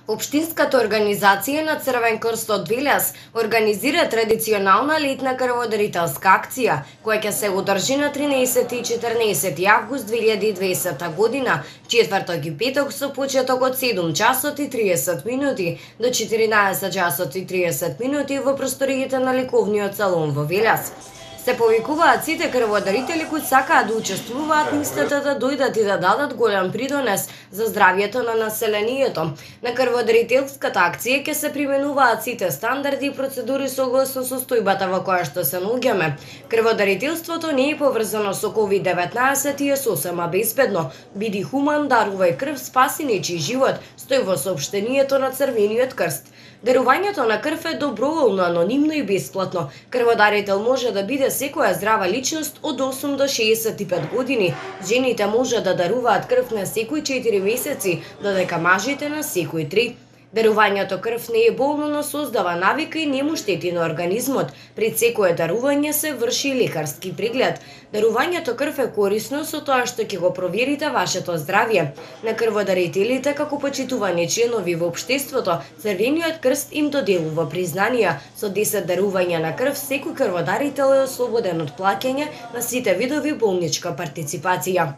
Општинската организација на Црвен крст од Велес организира традиционална летна крводарителска акција, која ќе се одржи на 13 и 14 август 2020 година, четврток и петок со почеток од 7 часот и 30 минути до 14 часот и 30 минути во просториите на лековниот салон во Велес. Се повикуваат сите крводарители кои сакаат да учествуваат мислата да дојдат и да дадат голем придонес за здравјето на населението. На крводарителската акција ќе се применуваат сите стандарди и процедури согласно состојбата во која што се наоѓаме. Крводарителството не е поврзано со COVID-19 и е сосема безбедно. Биди хуман, дарувај крв, спаси нечи живот, стои во соопштението на Црвениот крст. Дарувањето на крв е доброволно, анонимно и бесплатно. Крводарител може да биде секоја здрава личност од 8 до 65 години. Жените може да даруваат крв на секои 4 месеци, додека мажите на секои 3. Дарувањето крв не е болно, но создава навика и не му штети на организмот. Пред секое дарување се врши лекарски преглед. Дарувањето крв е корисно со тоа што ќе го проверите вашето здравје. На крводарителите како почитувани членови во општеството, Црвениот крст им доделува признанија. Со 10 дарувања на крв секој крводарител е ослободен од плаќање на сите видови болничка партиципација.